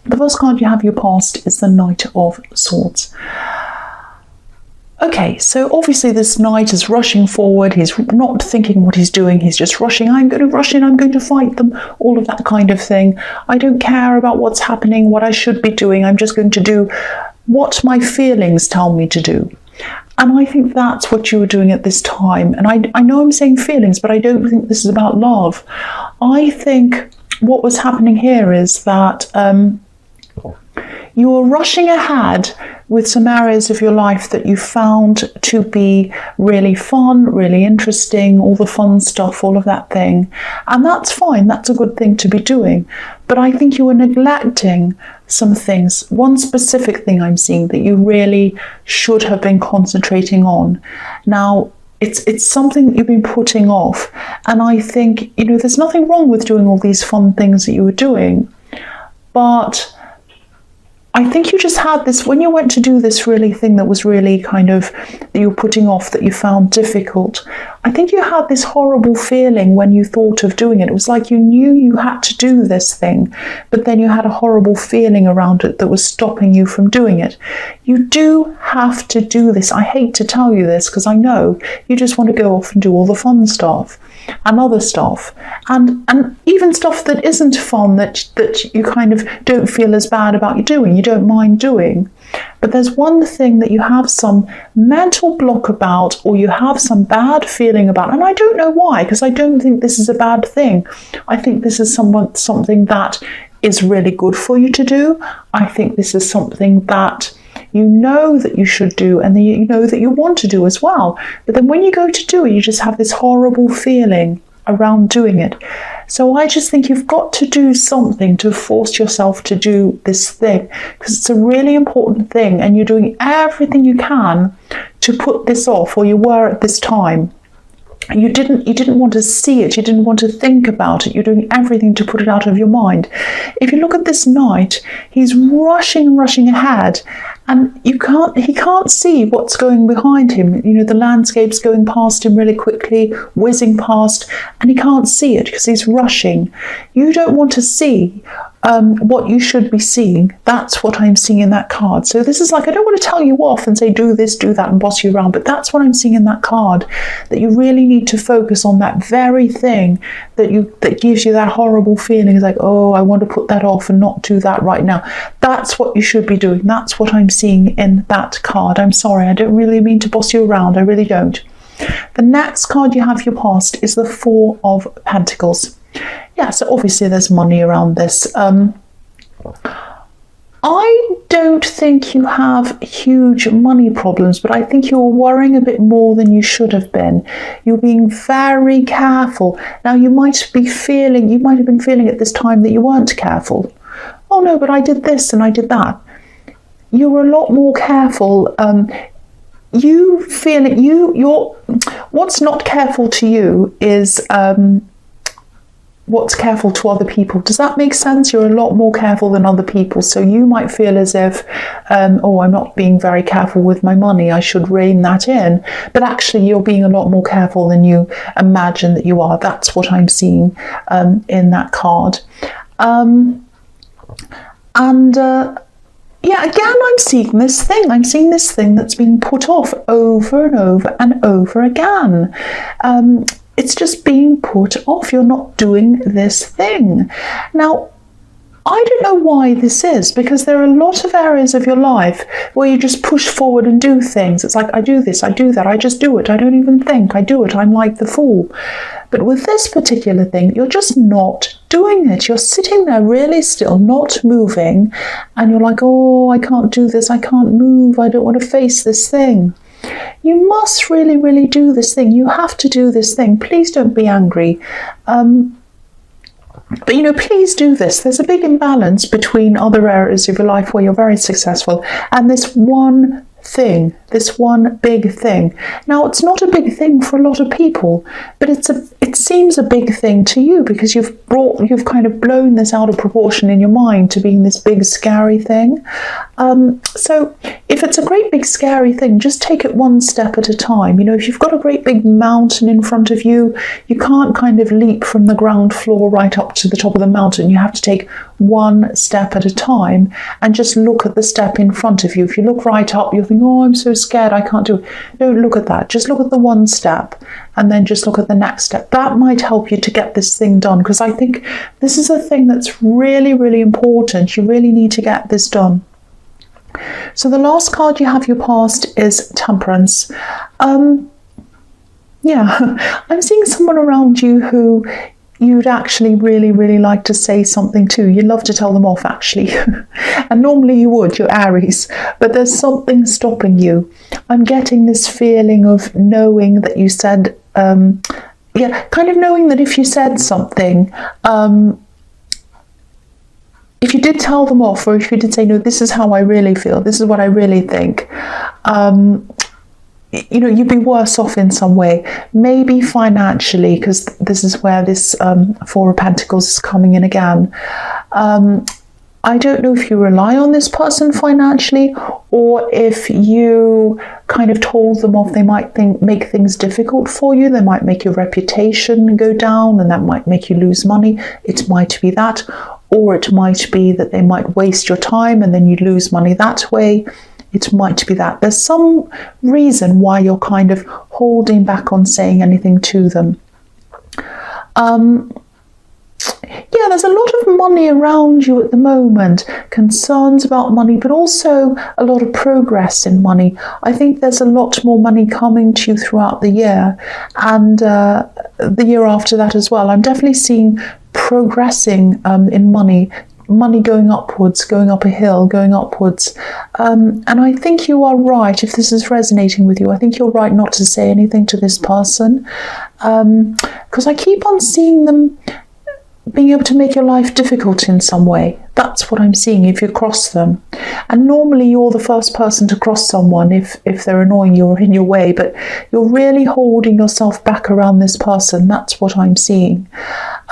The first card you have your past is the Knight of Swords. Okay, so obviously this knight is rushing forward. He's not thinking what he's doing. He's just rushing. I'm going to rush in. I'm going to fight them. All of that kind of thing. I don't care about what's happening, what I should be doing. I'm just going to do what my feelings tell me to do. And I think that's what you were doing at this time. And I know I'm saying feelings, but I don't think this is about love. I think what was happening here is that you were rushing ahead with some areas of your life that you found to be really fun, really interesting, all the fun stuff, all of that thing. And that's fine, that's a good thing to be doing. But I think you were neglecting some things. One specific thing I'm seeing that you really should have been concentrating on. Now, it's something that you've been putting off. And I think, there's nothing wrong with doing all these fun things that you were doing. But I think you just had this, when you went to do this really thing that was really kind of, that you were putting off, that you found difficult, I think you had this horrible feeling when you thought of doing it. It was like you knew you had to do this thing, but then you had a horrible feeling around it that was stopping you from doing it. You do have to do this. I hate to tell you this because I know you just want to go off and do all the fun stuff and other stuff, and even stuff that isn't fun, that you kind of don't feel as bad about you doing, you don't mind doing. But there's one thing that you have some mental block about, or you have some bad feeling about, and I don't know why, because I don't think this is a bad thing. I think this is something that is really good for you to do. I think this is something that you know that you should do, and you know that you want to do as well. But then when you go to do it, you just have this horrible feeling around doing it. So I just think you've got to do something to force yourself to do this thing, because it's a really important thing, and you're doing everything you can to put this off, or you were at this time. You didn't want to see it, you didn't want to think about it, you're doing everything to put it out of your mind. If you look at this knight, he's rushing ahead, and he can't see what's going behind him. The landscape's going past him really quickly, whizzing past, and he can't see it because he's rushing. You don't want to see what you should be seeing. That's what I'm seeing in that card. So this is like, I don't want to tell you off and say do this, do that, and boss you around, but that's what I'm seeing in that card, that you really need to focus on that very thing that gives you that horrible feeling. It's like, oh, I want to put that off and not do that right now. That's what you should be doing. That's what I'm seeing in that card. I'm sorry, I don't really mean to boss you around. I really don't. The next card you have your past is the Four of Pentacles. Yeah, so obviously there's money around this. I don't think you have huge money problems, but I think you're worrying a bit more than you should have been. You're being very careful. Now, you might have been feeling at this time that you weren't careful. Oh no, but I did this and I did that. You're a lot more careful. What's not careful to you is what's careful to other people. Does that make sense? You're a lot more careful than other people. So you might feel as if, oh, I'm not being very careful with my money, I should rein that in. But actually you're being a lot more careful than you imagine that you are. That's what I'm seeing in that card. Yeah, again, I'm seeing this thing. I'm seeing this thing that's being put off over and over and over again. It's just being put off. You're not doing this thing. Now, I don't know why this is, because there are a lot of areas of your life where you just push forward and do things. It's like, I do this, I do that, I just do it. I don't even think, I do it. I'm like the fool. But with this particular thing, you're just not doing it. You're sitting there really still, not moving. And you're like, oh, I can't do this. I can't move. I don't want to face this thing. You must really, really do this thing. You have to do this thing. Please don't be angry. But, please do this. There's a big imbalance between other areas of your life where you're very successful and this one thing, this one big thing. Now, it's not a big thing for a lot of people, but it seems a big thing to you because you've kind of blown this out of proportion in your mind to being this big scary thing. So if it's a great big scary thing, just take it one step at a time. You know, if you've got a great big mountain in front of you, you can't kind of leap from the ground floor right up to the top of the mountain. You have to take one step at a time and just look at the step in front of you. If you look right up, you'll think, oh, I'm so scared, I can't do it. Don't look at that. Just look at the one step and then just look at the next step. That might help you to get this thing done, because I think this is a thing that's really, really important. You really need to get this done. So the last card you have, your past, is Temperance. Yeah, I'm seeing someone around you who you'd actually really, really like to say something to. You'd love to tell them off, actually. And normally you would, you're Aries. But there's something stopping you. I'm getting this feeling of knowing that you said, kind of knowing that if you said something, if you did tell them off, or if you did say, no, this is how I really feel, this is what I really think, you know, you'd be worse off in some way, maybe financially, because this is where this Four of Pentacles is coming in again. I don't know if you rely on this person financially, or if you kind of told them off, they might make things difficult for you. They might make your reputation go down, and that might make you lose money. It might be that, or it might be that they might waste your time and then you lose money that way. It might be that. There's some reason why you're kind of holding back on saying anything to them. Yeah, there's a lot of money around you at the moment, concerns about money, but also a lot of progress in money. I think there's a lot more money coming to you throughout the year, and the year after that as well. I'm definitely seeing progressing in money going upwards, going up a hill, going upwards. And I think you are right, if this is resonating with you, I think you're right not to say anything to this person, because I keep on seeing them being able to make your life difficult in some way. That's what I'm seeing if you cross them. And normally you're the first person to cross someone if they're annoying you or in your way, but you're really holding yourself back around this person. That's what I'm seeing.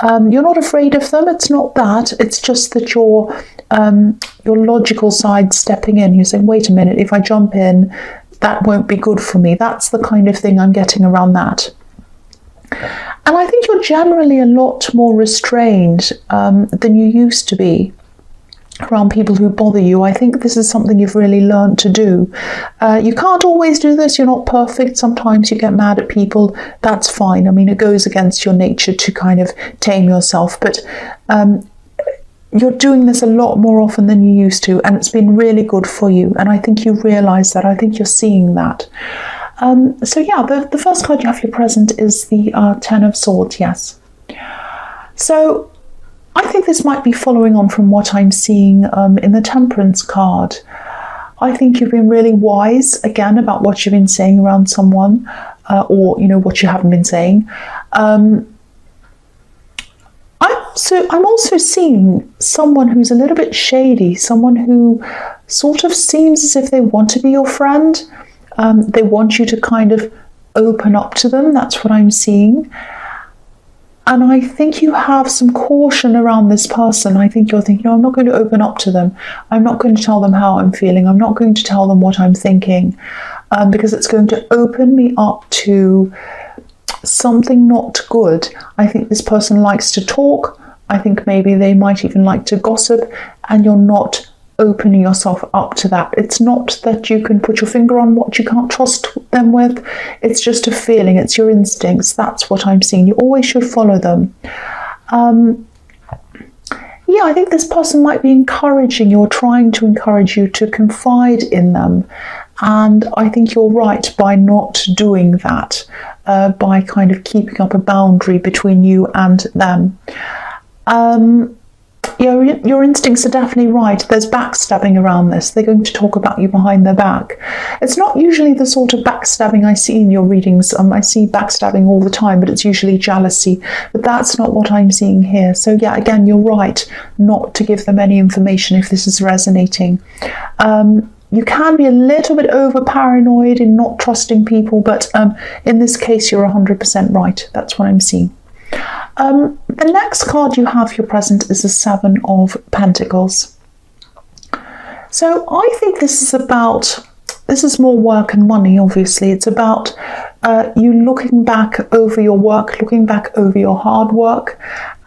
You're not afraid of them. It's not that. It's just that your logical side stepping in. You're saying, wait a minute, if I jump in, that won't be good for me. That's the kind of thing I'm getting around that. And I think you're generally a lot more restrained than you used to be around people who bother you. I think this is something you've really learned to do. You can't always do this. You're not perfect. Sometimes you get mad at people. That's fine. I mean, it goes against your nature to kind of tame yourself. But you're doing this a lot more often than you used to. And it's been really good for you. And I think you realise that. I think you're seeing that. So yeah, the first card you have your present is the Ten of Swords, yes. So I think this might be following on from what I'm seeing in the Temperance card. I think you've been really wise, again, about what you've been saying around someone, or, you know, what you haven't been saying. I'm also seeing someone who's a little bit shady, someone who sort of seems as if they want to be your friend. They want you to kind of open up to them. That's what I'm seeing. And I think you have some caution around this person. I think you're thinking, no, I'm not going to open up to them. I'm not going to tell them how I'm feeling. I'm not going to tell them what I'm thinking, because it's going to open me up to something not good. I think this person likes to talk. I think maybe they might even like to gossip, and you're not opening yourself up to that. It's not that you can put your finger on what you can't trust them with. It's just a feeling. It's your instincts. That's what I'm seeing. You always should follow them. Yeah, I think this person might be encouraging you or trying to encourage you to confide in them. And I think you're right by not doing that, by kind of keeping up a boundary between you and them. Your instincts are definitely right. There's backstabbing around this. They're going to talk about you behind their back. It's not usually the sort of backstabbing I see in your readings. I see backstabbing all the time, but it's usually jealousy. But that's not what I'm seeing here. So yeah, again, you're right not to give them any information if this is resonating. You can be a little bit over paranoid in not trusting people, but in this case, you're 100% right. That's what I'm seeing. The next card you have for your present is the Seven of Pentacles. So I think this is more work and money, obviously. It's about you looking back over your work, looking back over your hard work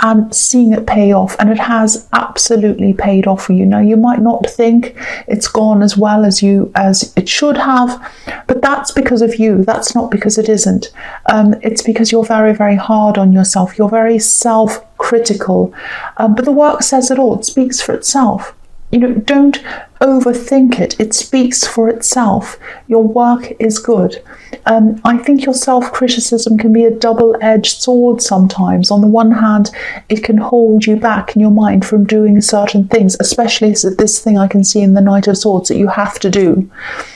and seeing it pay off. And it has absolutely paid off for you. Now, you might not think it's gone as well as it should have, but that's because of you. That's not because it isn't. It's because you're very, very hard on yourself. You're very self-critical. But the work says it all. It speaks for itself. Don't overthink it. It speaks for itself. Your work is good. I think your self-criticism can be a double-edged sword sometimes. On the one hand, it can hold you back in your mind from doing certain things, especially this thing I can see in the Knight of Swords that you have to do.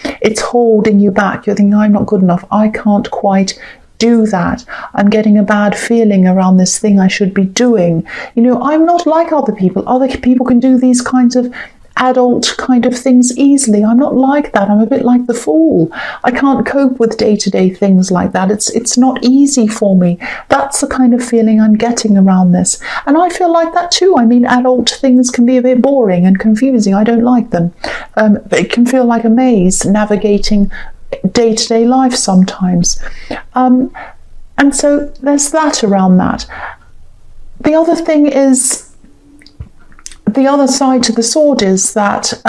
It's holding you back. You're thinking, I'm not good enough. I can't quite do that. I'm getting a bad feeling around this thing I should be doing. I'm not like other people. Other people can do these kinds of adult kind of things easily. I'm not like that. I'm a bit like the fool. I can't cope with day-to-day things like that. It's not easy for me. That's the kind of feeling I'm getting around this. And I feel like that too. I mean, adult things can be a bit boring and confusing. I don't like them. It can feel like a maze navigating day-to-day life sometimes. And so there's that around that. The other thing is, the other side to the sword is that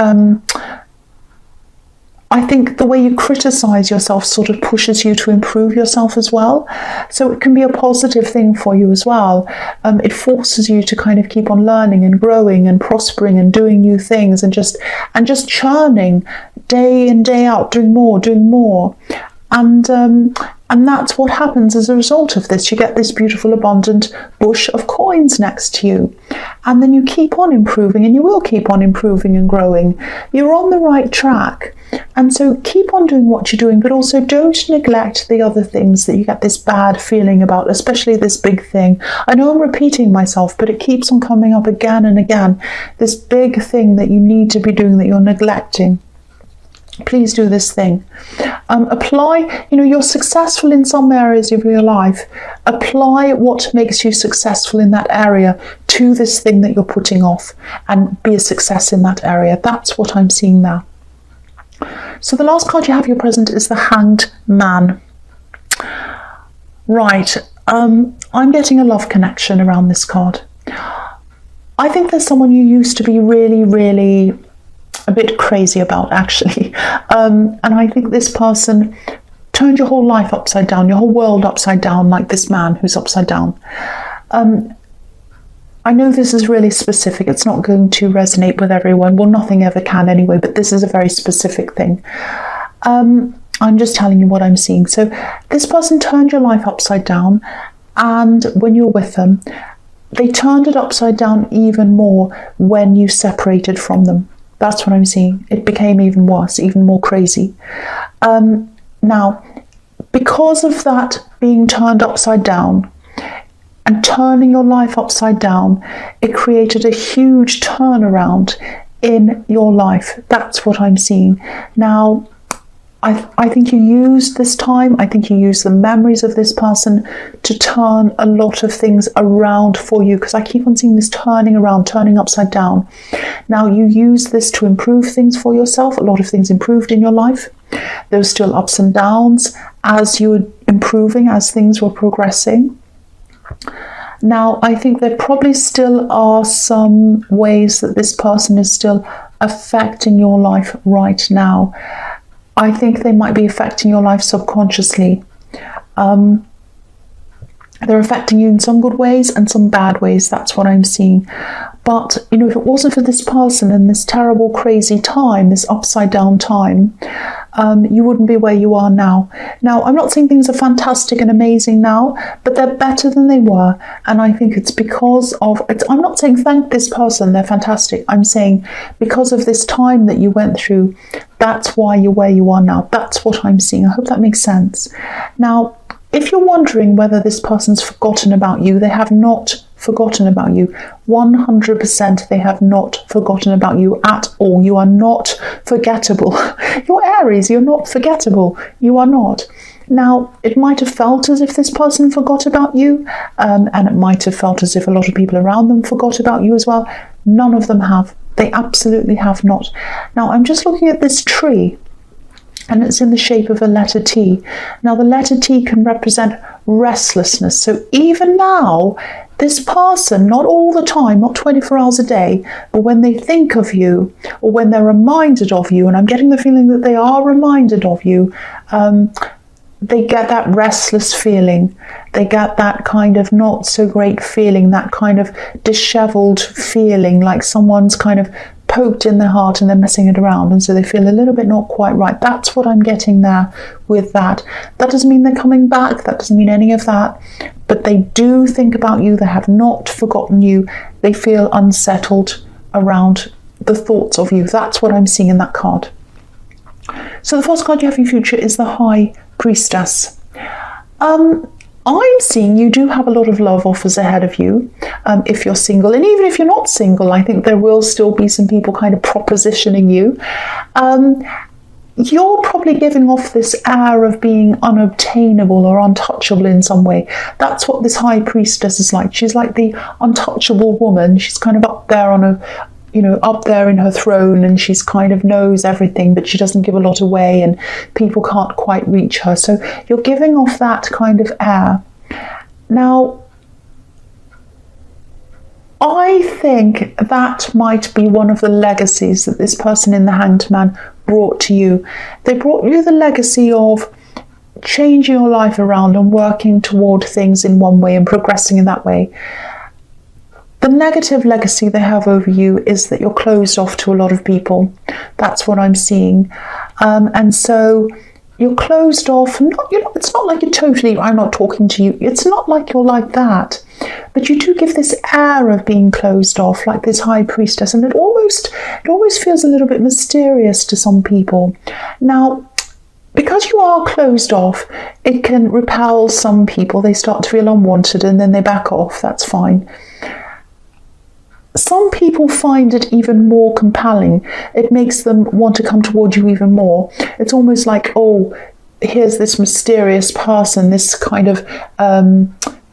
I think the way you criticize yourself sort of pushes you to improve yourself as well. So it can be a positive thing for you as well. It forces you to kind of keep on learning and growing and prospering and doing new things and just churning day in, day out, doing more. And that's what happens as a result of this. You get this beautiful, abundant bush of coins next to you. And then you keep on improving, and you will keep on improving and growing. You're on the right track. And so keep on doing what you're doing, but also don't neglect the other things that you get this bad feeling about, especially this big thing. I know I'm repeating myself, but it keeps on coming up again and again. This big thing that you need to be doing that you're neglecting. Please do this thing. Apply, you're successful in some areas of your life. Apply what makes you successful in that area to this thing that you're putting off and be a success in that area. That's what I'm seeing now. So the last card you have your present is the Hanged Man. Right. I'm getting a love connection around this card. I think there's someone you used to be really, really a bit crazy about, actually. And I think this person turned your whole life upside down, your whole world upside down, like this man who's upside down. I know this is really specific. It's not going to resonate with everyone. Well, nothing ever can anyway, but this is a very specific thing. I'm just telling you what I'm seeing. So this person turned your life upside down, and when you're with them, they turned it upside down even more when you separated from them. That's what I'm seeing. It became even worse, even more crazy. Now, because of that being turned upside down and turning your life upside down, it created a huge turnaround in your life. That's what I'm seeing. Now, I think you used this time, I think you used the memories of this person to turn a lot of things around for you, because I keep on seeing this turning around, turning upside down. Now, you used this to improve things for yourself. A lot of things improved in your life. There were still ups and downs as you were improving, as things were progressing. Now, I think there probably still are some ways that this person is still affecting your life right now. I think they might be affecting your life subconsciously. They're affecting you in some good ways and some bad ways. That's what I'm seeing. But, if it wasn't for this person and this terrible, crazy time, this upside down time, you wouldn't be where you are now. Now, I'm not saying things are fantastic and amazing now, but they're better than they were. And I think it's because of, I'm not saying thank this person, they're fantastic. I'm saying because of this time that you went through, that's why you're where you are now. That's what I'm seeing. I hope that makes sense. Now, if you're wondering whether this person's forgotten about you, they have not forgotten about you. 100% they have not forgotten about you at all. You are not forgettable. You're Aries, you're not forgettable. You are not. Now, it might have felt as if this person forgot about you, and it might have felt as if a lot of people around them forgot about you as well. None of them have. They absolutely have not. Now, I'm just looking at this tree, and it's in the shape of a letter T. Now, the letter T can represent restlessness. So even now, this person, not all the time, not 24 hours a day, but when they think of you, or when they're reminded of you, and I'm getting the feeling that they are reminded of you, they get that restless feeling. They get that kind of not so great feeling, that kind of disheveled feeling, like someone's kind of poked in their heart and they're messing it around, and so they feel a little bit not quite right. That's what I'm getting there with that. That doesn't mean they're coming back. That doesn't mean any of that. But they do think about you. They have not forgotten you. They feel unsettled around the thoughts of you. That's what I'm seeing in that card. So the first card you have in your future is the High Priestess. I'm seeing you do have a lot of love offers ahead of you if you're single. And even if you're not single, I think there will still be some people kind of propositioning you. You're probably giving off this air of being unobtainable or untouchable in some way. That's what this High Priestess is like. She's like the untouchable woman. She's kind of up there on a, up there in her throne, and she's kind of knows everything, but she doesn't give a lot away, and people can't quite reach her. So you're giving off that kind of air. Now, I think that might be one of the legacies that this person in the Hanged Man brought to you. They brought you the legacy of changing your life around and working toward things in one way and progressing in that way. The negative legacy they have over you is that you're closed off to a lot of people. That's what I'm seeing. And so you're closed off. It's not like you're totally, I'm not talking to you. It's not like you're like that. But you do give this air of being closed off, like this High Priestess. And it almost feels a little bit mysterious to some people. Now, because you are closed off, it can repel some people. They start to feel unwanted and then they back off. That's fine. Some people find it even more compelling. It makes them want to come toward you even more. It's almost like, oh, here's this mysterious person, this kind of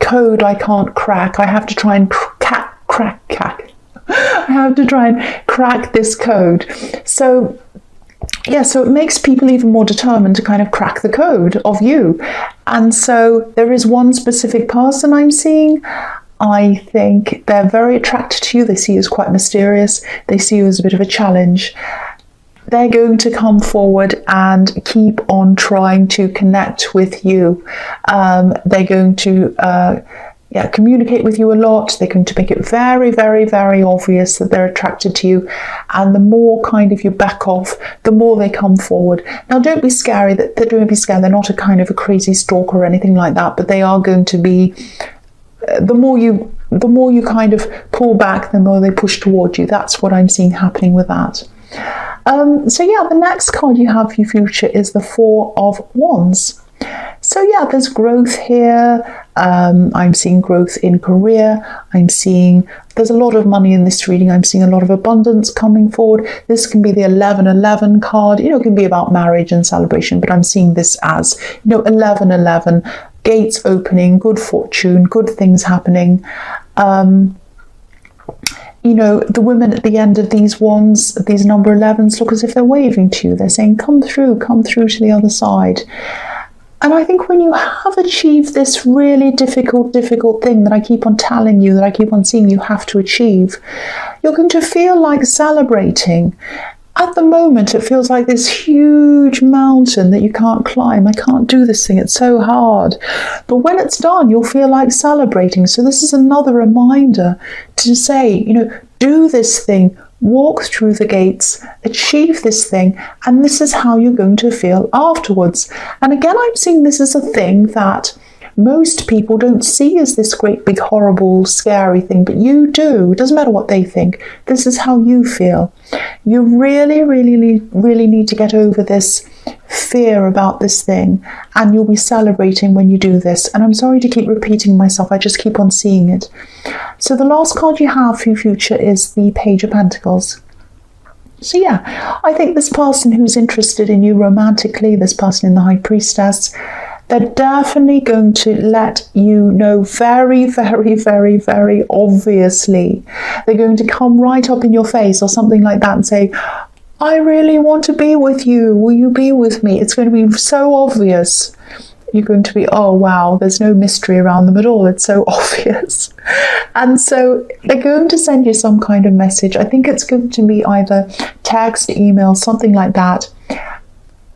code I can't crack. I have to try and crack. I have to try and crack this code. So yeah, so it makes people even more determined to kind of crack the code of you. And so there is one specific person I'm seeing. I think they're very attracted to you. They see you as quite mysterious. They see you as a bit of a challenge. They're going to come forward and keep on trying to connect with you. They're going to communicate with you a lot. They're going to make it very, very, very obvious that they're attracted to you. And the more kind of you back off, the more they come forward. Now, don't be scary. Don't be scared. They're not a kind of a crazy stalker or anything like that, but they are going to be. The more you kind of pull back, the more they push toward you. That's what I'm seeing happening with that. So yeah, the next card you have for your future is the Four of Wands. So yeah, there's growth here. I'm seeing growth in career. I'm seeing there's a lot of money in this reading. I'm seeing a lot of abundance coming forward. This can be the 1111 card. It can be about marriage and celebration, but I'm seeing this as 1111. Gates opening, good fortune, good things happening. The women at the end of these wands, these number 11s, look as if they're waving to you. They're saying, come through to the other side. And I think when you have achieved this really difficult thing that I keep on telling you, that I keep on seeing you have to achieve, you're going to feel like celebrating. At the moment, it feels like this huge mountain that you can't climb. I can't do this thing. It's so hard. But when it's done, you'll feel like celebrating. So this is another reminder to say, do this thing, walk through the gates, achieve this thing, and this is how you're going to feel afterwards. And again, I'm seeing this as a thing that most people don't see as this great, big, horrible, scary thing, but you do. It doesn't matter what they think. This is how you feel. You really, really, really need to get over this fear about this thing, and you'll be celebrating when you do this. And I'm sorry to keep repeating myself, I just keep on seeing it. So the last card you have for your future is the Page of Pentacles. So yeah, I think this person who's interested in you romantically, this person in the High Priestess, they're definitely going to let you know very, very, very, very obviously. They're going to come right up in your face or something like that and say, I really want to be with you. Will you be with me? It's going to be so obvious. You're going to be, oh wow, there's no mystery around them at all. It's so obvious. And so they're going to send you some kind of message. I think it's going to be either text, email, something like that.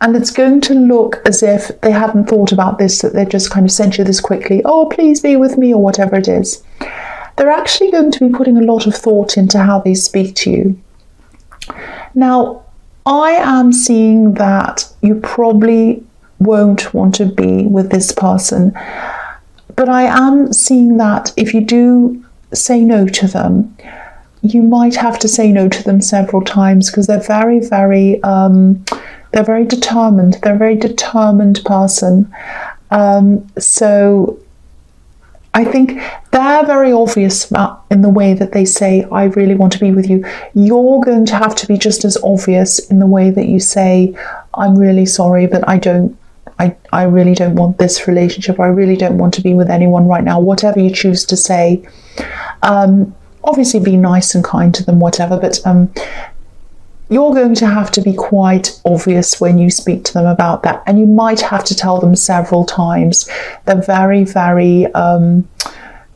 And it's going to look as if they hadn't thought about this, that they just kind of sent you this quickly. Oh, please be with me, or whatever it is. They're actually going to be putting a lot of thought into how they speak to you. Now, I am seeing that you probably won't want to be with this person, but I am seeing that if you do say no to them, you might have to say no to them several times, because they're very, very determined. They're a very determined person. So I think they're very obvious in the way that they say, I really want to be with you. You're going to have to be just as obvious in the way that you say, I'm really sorry, but I really don't want this relationship. I really don't want to be with anyone right now. Whatever you choose to say. Obviously be nice and kind to them, whatever, but you're going to have to be quite obvious when you speak to them about that. And you might have to tell them several times. They're very, very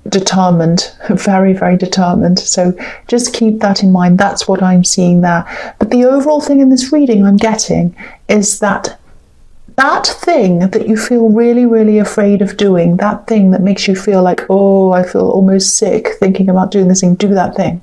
determined, very, very determined. So just keep that in mind. That's what I'm seeing there. But the overall thing in this reading I'm getting is that thing that you feel really, really afraid of doing, that thing that makes you feel like, oh, I feel almost sick thinking about doing this thing, do that thing.